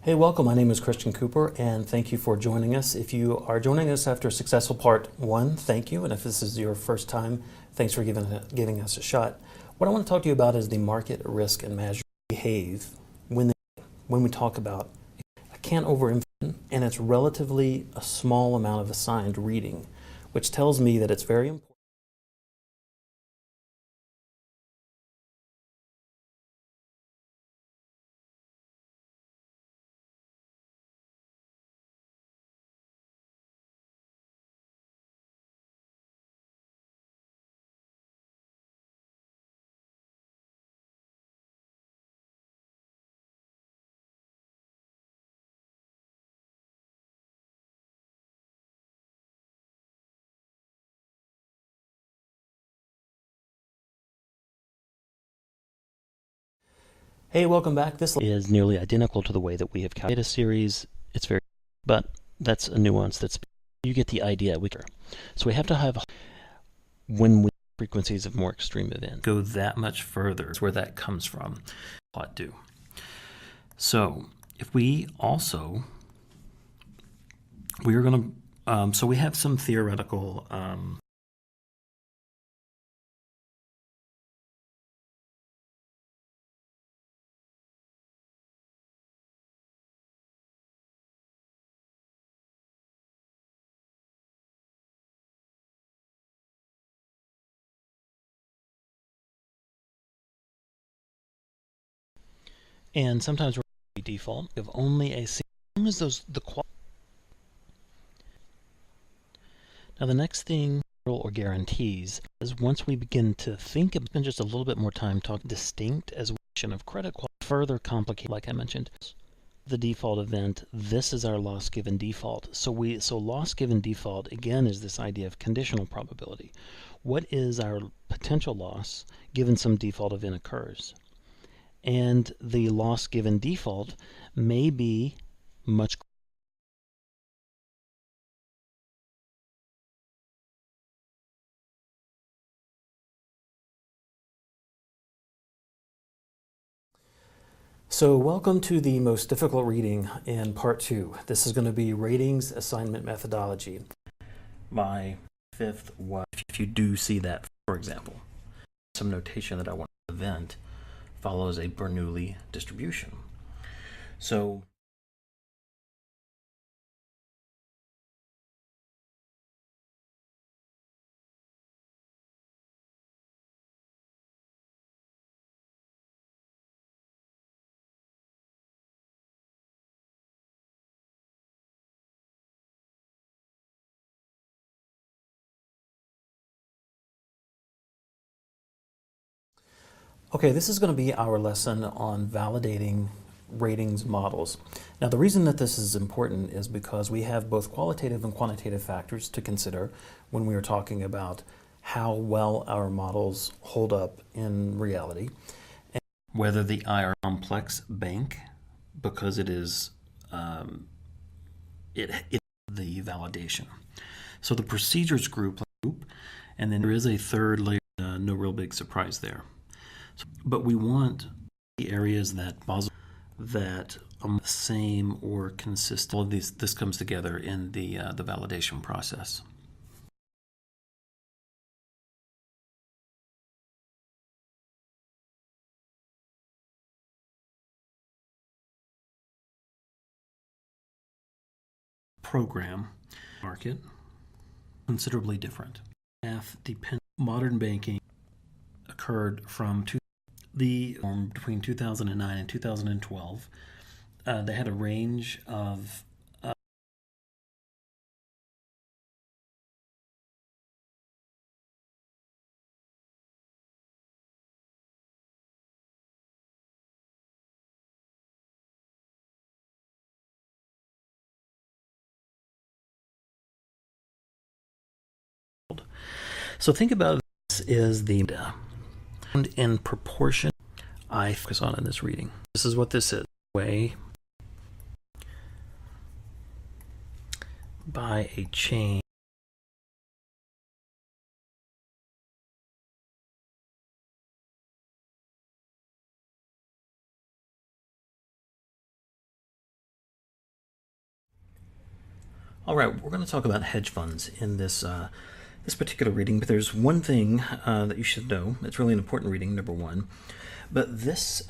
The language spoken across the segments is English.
Hey, welcome. My name is Christian Cooper, and thank you for joining us. If you are joining us after a successful part one, thank you. And if this is your first time, thanks for giving us a shot. What I want to talk to you about is the market risk and measure behave when we talk about I can't overemphasize, and it's relatively a small amount of assigned reading, which tells me that it's very important. Hey, welcome back. This is nearly identical to the way that we have calculated a series. It's very, but that's a nuance that's, you get the idea. So we have to have, when we frequencies of more extreme events go that much further, it's where that comes from. Plot do. So if we also, we are going to, so we have some theoretical and sometimes we're default of only a single as those the quality. Now the next thing or guarantees is once we begin to think of spend just a little bit more time talking distinct as of credit quality further complicate, like I mentioned, the default event. This is our loss given default. So loss given default again is this idea of conditional probability. What is our potential loss given some default event occurs? And the loss given default may be much greater. So welcome to the most difficult reading in part 2. This is going to be ratings assignment methodology. My fifth one, if you do see that, for example, some notation that I want to event follows a Bernoulli distribution. So okay, this is going to be our lesson on validating ratings models. Now, the reason that this is important is because we have both qualitative and quantitative factors to consider when we are talking about how well our models hold up in reality. And whether the IR complex bank, because it is the validation. So the procedures group, and then there is a third layer, no real big surprise there. But we want the areas that the same or consistent. All of this comes together in the validation process. Program market considerably different. Modern banking occurred from between 2009 and 2012. They had a range of so think about this is the and in proportion I focus on in this reading. This is what this is. Way by a chain All right, we're going to talk about hedge funds in this this particular reading, but there's one thing that you should know. It's really an important reading, number one. But this,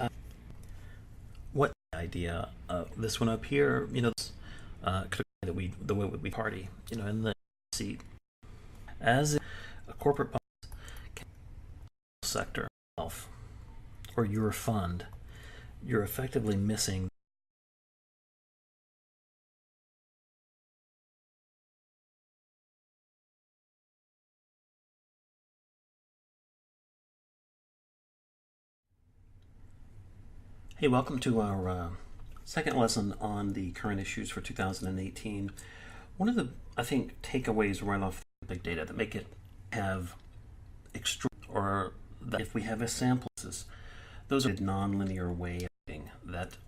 what idea of this one up here, could that the way we party, in the seat as a corporate sector or your fund, you're effectively missing. Hey, welcome to our second lesson on the current issues for 2018. One of the, I think, takeaways right off big data that make it have extreme, or that if we have a sample, those are a nonlinear way of doing that.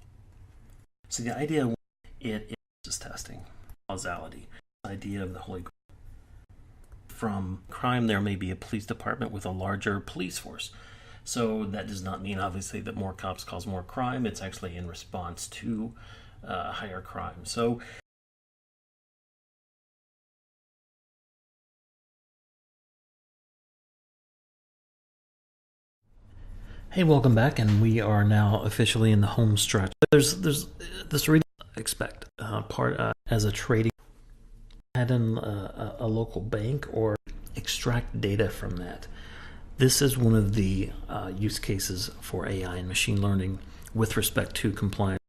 So the idea it is testing, causality, the idea of the Holy Grail. From crime, there may be a police department with a larger police force. So that does not mean, obviously, that more cops cause more crime. It's actually in response to higher crime. So hey, welcome back, and we are now officially in the home stretch. There's this reading expect part as a trading had in a local bank or extract data from that. This is one of the use cases for AI and machine learning with respect to compliance.